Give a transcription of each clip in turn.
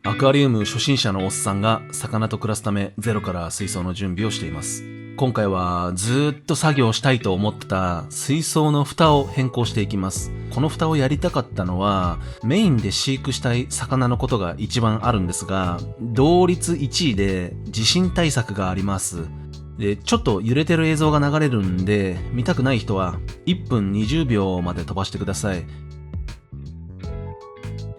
アクアリウム初心者のおっさんが魚と暮らすためゼロから水槽の準備をしています。今回はずーっと作業したいと思ってた水槽の蓋を変更していきます。この蓋をやりたかったのはメインで飼育したい魚のことが一番あるんですが、同率1位で地震対策があります。で、ちょっと揺れてる映像が流れるんで、見たくない人は1分20秒まで飛ばしてください。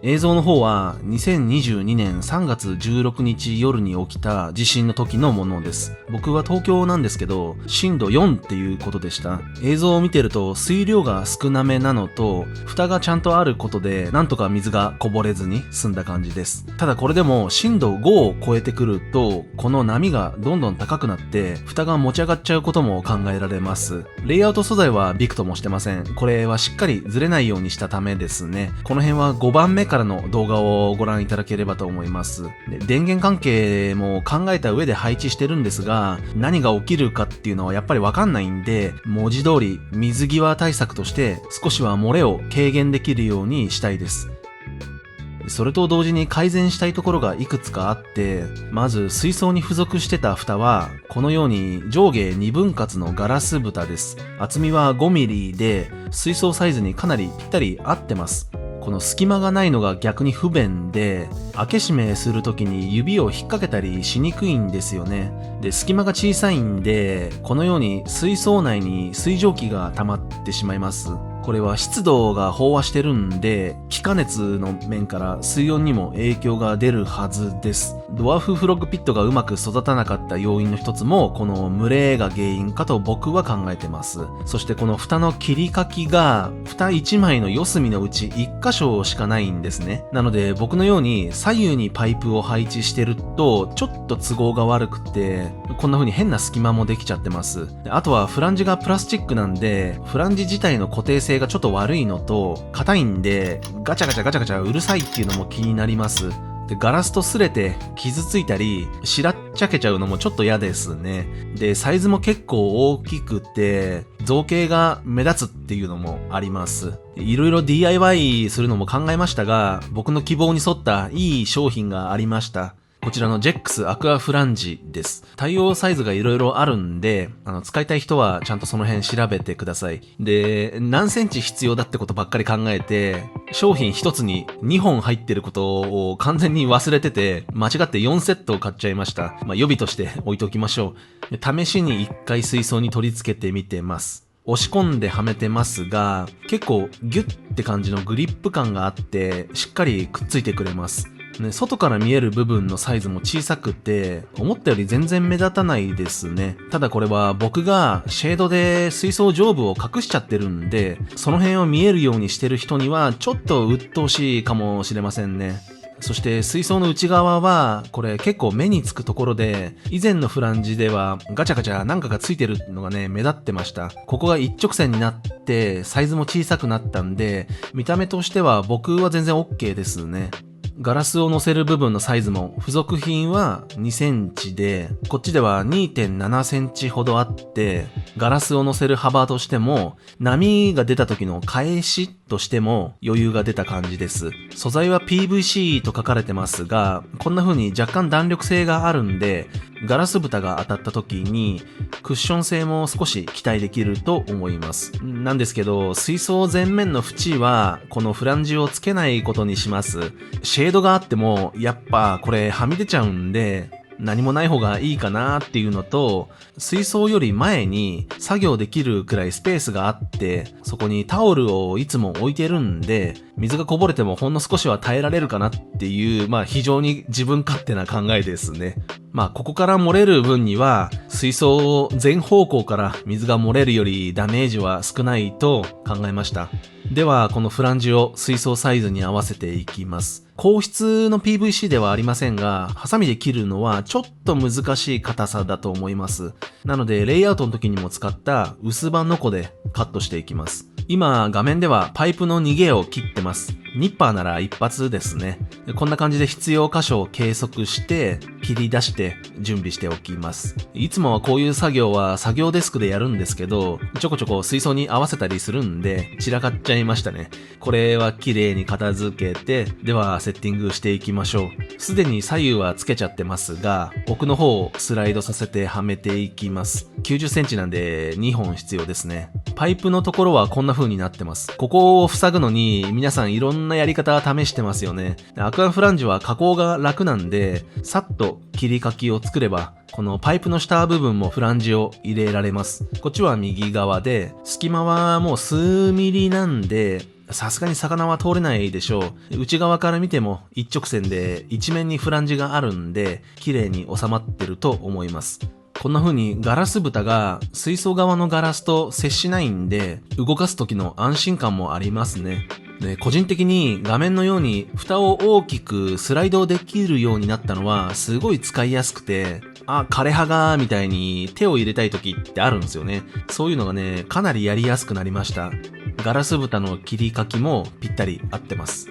映像の方は2022年3月16日夜に起きた地震の時のものです。僕は東京なんですけど、震度4っていうことでした。映像を見てると水量が少なめなのと、蓋がちゃんとあることでなんとか水がこぼれずに済んだ感じです。ただこれでも震度5を超えてくると、この波がどんどん高くなって、蓋が持ち上がっちゃうことも考えられます。レイアウト素材はビクともしてません。これはしっかりずれないようにしたためですね。この辺は5番目からの動画をご覧いただければと思います。で、電源関係も考えた上で配置してるんですが、何が起きるかっていうのはやっぱりわかんないんで、文字通り水際対策として少しは漏れを軽減できるようにしたいです。それと同時に改善したいところがいくつかあって、まず水槽に付属してた蓋はこのように上下2分割のガラス蓋です。厚みは5ミリで水槽サイズにかなりぴったり合ってます。この隙間がないのが逆に不便で、開け閉めするときに指を引っ掛けたりしにくいんですよね。で、隙間が小さいんで、このように水槽内に水蒸気が溜まってしまいます。これは湿度が飽和してるんで、気化熱の面から水温にも影響が出るはずです。ドワーフフロッグピットがうまく育たなかった要因の一つも、この群れが原因かと僕は考えてます。そしてこの蓋の切り欠きが、蓋1枚の四隅のうち1箇所しかないんですね。なので僕のように左右にパイプを配置してると、ちょっと都合が悪くて、こんな風に変な隙間もできちゃってます。あとはフランジがプラスチックなんで、フランジ自体の固定性がちょっと悪いのと、硬いんで、ガチャガチャガチャガチャうるさいっていうのも気になります。で、ガラスと擦れて傷ついたり、しらっちゃけちゃうのもちょっと嫌ですね。で、サイズも結構大きくて、造形が目立つっていうのもあります。いろいろ DIY するのも考えましたが、僕の希望に沿ったいい商品がありました。こちらのジェックスアクアフランジです。対応サイズがいろいろあるんで、使いたい人はちゃんとその辺調べてください。で、何センチ必要だってことばっかり考えて、商品一つに2本入ってることを完全に忘れてて、間違って4セットを買っちゃいました。予備として置いておきましょう。で、試しに1回水槽に取り付けてみてます。押し込んではめてますが、結構ギュッって感じのグリップ感があって、しっかりくっついてくれます。ね、外から見える部分のサイズも小さくて、思ったより全然目立たないですね。ただこれは僕がシェードで水槽上部を隠しちゃってるんで、その辺を見えるようにしてる人にはちょっと鬱陶しいかもしれませんね。そして水槽の内側はこれ結構目につくところで、以前のフランジではガチャガチャなんかがついてるのがね目立ってました。ここが一直線になってサイズも小さくなったんで、見た目としては僕は全然 OK ですね。ガラスを乗せる部分のサイズも付属品は2センチで、こっちでは 2.7 センチほどあって、ガラスを乗せる幅としても、波が出た時の返しとしても余裕が出た感じです。素材は PVC と書かれてますが、こんな風に若干弾力性があるんで、ガラス蓋が当たった時にクッション性も少し期待できると思います。なんですけど、水槽前面の縁はこのフランジをつけないことにします。シェードがあってもやっぱこれはみ出ちゃうんで、何もない方がいいかなっていうのと、水槽より前に作業できるくらいスペースがあって、そこにタオルをいつも置いてるんで、水がこぼれてもほんの少しは耐えられるかなっていう、非常に自分勝手な考えですね。ここから漏れる分には、水槽全方向から水が漏れるよりダメージは少ないと考えました。では、このフランジを水槽サイズに合わせていきます。硬質の PVC ではありませんが、ハサミで切るのはちょっと難しい硬さだと思います。なので、レイアウトの時にも使った薄刃ノコでカットしていきます。今画面ではパイプの逃げを切ってます。ニッパーなら一発ですね。こんな感じで必要箇所を計測して切り出して準備しておきます。いつもはこういう作業は作業デスクでやるんですけど、ちょこちょこ水槽に合わせたりするんで散らかっちゃいましたね。これは綺麗に片付けて、ではセッティングしていきましょう。すでに左右はつけちゃってますが、奥の方をスライドさせてはめていきます。90センチなんで2本必要ですね。パイプのところはこんな風になってます。ここを塞ぐのに皆さんいろんなやり方試してますよね。アクアフランジは加工が楽なんで、さっと切り欠きを作れば、このパイプの下部分もフランジを入れられます。こっちは右側で、隙間はもう数ミリなんで、さすがに魚は通れないでしょう。内側から見ても一直線で一面にフランジがあるんで、綺麗に収まってると思います。こんな風にガラス蓋が水槽側のガラスと接しないんで、動かす時の安心感もありますね。で、個人的に画面のように蓋を大きくスライドできるようになったのはすごい使いやすくて、枯れ葉がみたいに手を入れたい時ってあるんですよね。そういうのがね、かなりやりやすくなりました。ガラス蓋の切り欠きもぴったり合ってます。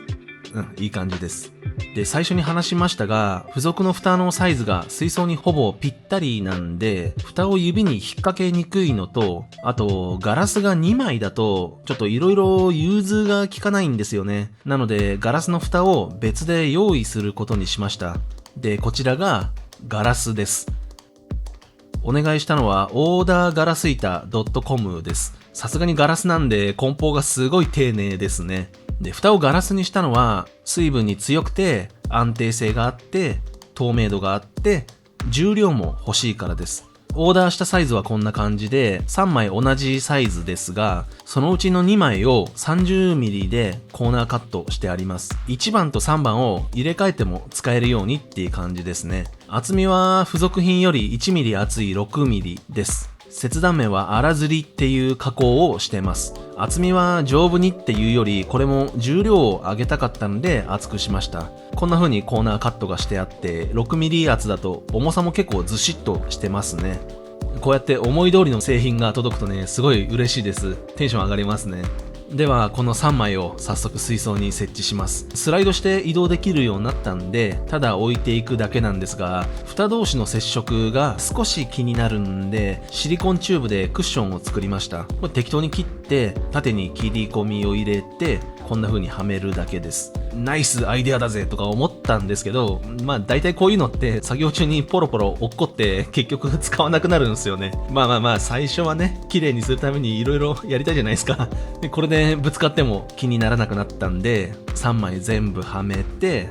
いい感じです。で、最初に話しましたが、付属の蓋のサイズが水槽にほぼぴったりなんで、蓋を指に引っ掛けにくいのと、あと、ガラスが2枚だと、ちょっと色々融通が効かないんですよね。なので、ガラスの蓋を別で用意することにしました。で、こちらがガラスです。お願いしたのは、オーダーガラス板 .com です。さすがにガラスなんで、梱包がすごい丁寧ですね。で、蓋をガラスにしたのは、水分に強くて、安定性があって、透明度があって、重量も欲しいからです。オーダーしたサイズはこんな感じで、3枚同じサイズですが、そのうちの2枚を 30mm でコーナーカットしてあります。1番と3番を入れ替えても使えるようにっていう感じですね。厚みは付属品より 1mm 厚い 6mm です。切断面は粗ずりっていう加工をしてます。厚みは丈夫にっていうより、これも重量を上げたかったので厚くしました。こんな風にコーナーカットがしてあって、6mm 厚だと重さも結構ずしっとしてますね。こうやって思い通りの製品が届くとね、すごい嬉しいです。テンション上がりますね。ではこの3枚を早速水槽に設置します。スライドして移動できるようになったんで、ただ置いていくだけなんですが、蓋同士の接触が少し気になるんで、シリコンチューブでクッションを作りました。これ適当に切って縦に切り込みを入れて、こんな風にはめるだけです。ナイスアイデアだぜとか思ったんですけど、大体こういうのって作業中にポロポロ落っこって結局使わなくなるんですよね。最初はね、綺麗にするために色々やりたいじゃないですか。でこれでぶつかっても気にならなくなったんで、3枚全部はめて、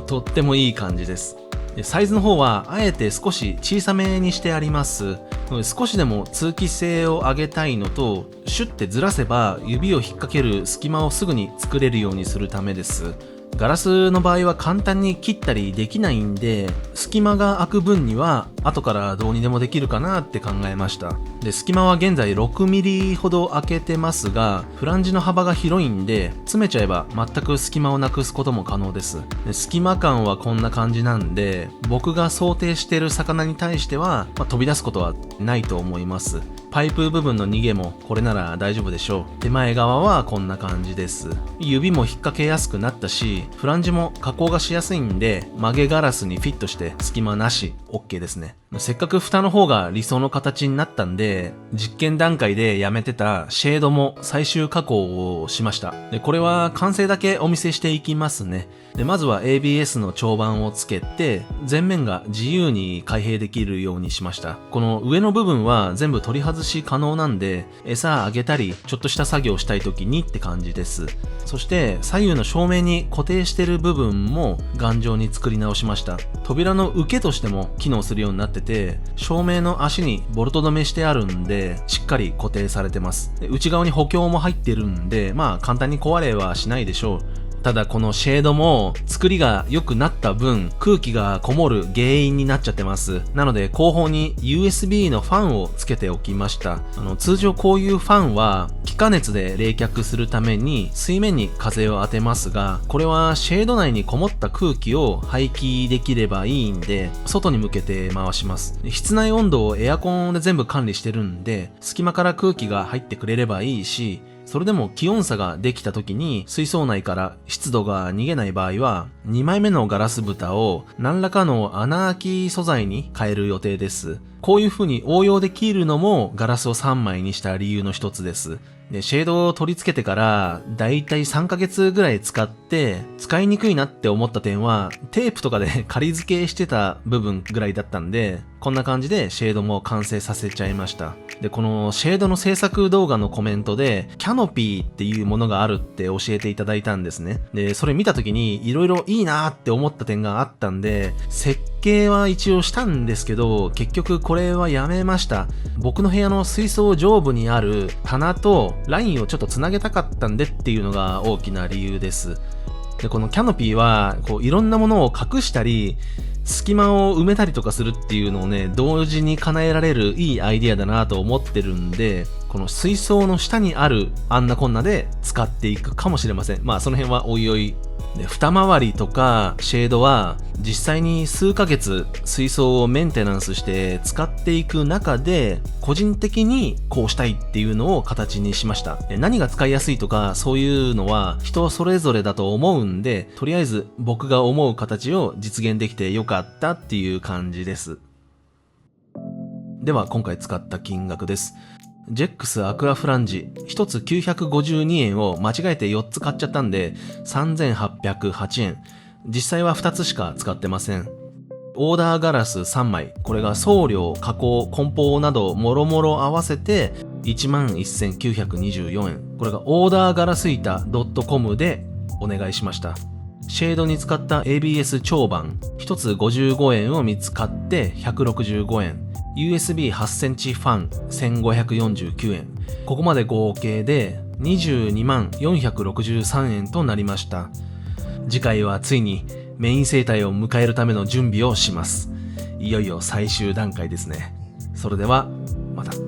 とってもいい感じです。サイズの方はあえて少し小さめにしてあります。少しでも通気性を上げたいのと、シュッてずらせば指を引っ掛ける隙間をすぐに作れるようにするためです。ガラスの場合は簡単に切ったりできないんで、隙間が空く分には後からどうにでもできるかなって考えました。で、隙間は現在 6mm ほど開けてますが、フランジの幅が広いんで、詰めちゃえば全く隙間をなくすことも可能です。で、隙間感はこんな感じなんで、僕が想定している魚に対しては、飛び出すことはないと思います。パイプ部分の逃げもこれなら大丈夫でしょう。手前側はこんな感じです。指も引っ掛けやすくなったし、フランジも加工がしやすいんで、曲げガラスにフィットして隙間なし OK ですね。せっかく蓋の方が理想の形になったんで、実験段階でやめてたシェードも最終加工をしました。で、これは完成だけお見せしていきますね。で、まずは ABS の長板をつけて、前面が自由に開閉できるようにしました。この上の部分は全部取り外し可能なんで、餌あげたり、ちょっとした作業したい時にって感じです。そして左右の照明に固定してる部分も頑丈に作り直しました。扉の受けとしても機能するようになってて、照明の足にボルト止めしてあるんで、しっかり固定されてます。で、内側に補強も入ってるんで、簡単に壊れはしないでしょう。ただこのシェードも作りが良くなった分、空気がこもる原因になっちゃってます。なので後方に USB のファンをつけておきました。通常こういうファンは気化熱で冷却するために水面に風を当てますが、これはシェード内にこもった空気を排気できればいいんで、外に向けて回します。室内温度をエアコンで全部管理してるんで、隙間から空気が入ってくれればいいし、それでも気温差ができた時に水槽内から湿度が逃げない場合は、2枚目のガラス蓋を何らかの穴開き素材に変える予定です。こういう風に応用できるのもガラスを3枚にした理由の一つです。で、シェードを取り付けてからだいたい3ヶ月ぐらい使って使いにくいなって思った点はテープとかで仮付けしてた部分ぐらいだったんで、こんな感じでシェードも完成させちゃいました。で、このシェードの制作動画のコメントでキャノピーっていうものがあるって教えていただいたんですね。で、それ見た時に色々いいなーって思った点があったんで、設計は一応したんですけど、結局これはやめました。僕の部屋の水槽上部にある棚とラインをちょっとつなげたかったんでっていうのが大きな理由です。で、このキャノピーは、いろんなものを隠したり、隙間を埋めたりとかするっていうのをね、同時に叶えられるいいアイディアだなと思ってるんで、この水槽の下にあるあんなこんなで使っていくかもしれません。まあその辺はおいおい。で、二回りとかシェードは実際に数ヶ月水槽をメンテナンスして使っていく中で個人的にこうしたいっていうのを形にしました。何が使いやすいとかそういうのは人それぞれだと思うんで、とりあえず僕が思う形を実現できてよかったっていう感じです。では今回使った金額です。ジェックスアクアフランジ1つ952円を間違えて4つ買っちゃったんで3808円。実際は2つしか使ってません。オーダーガラス3枚。これが送料、加工、梱包などもろもろ合わせて11,924円。これがオーダーガラス板 .com でお願いしました。シェードに使った ABS 長板1つ55円を見つかって165円。USB8 センチファン1549円。ここまで合計で22463円となりました。次回はついにメイン生態を迎えるための準備をします。いよいよ最終段階ですね。それではまた。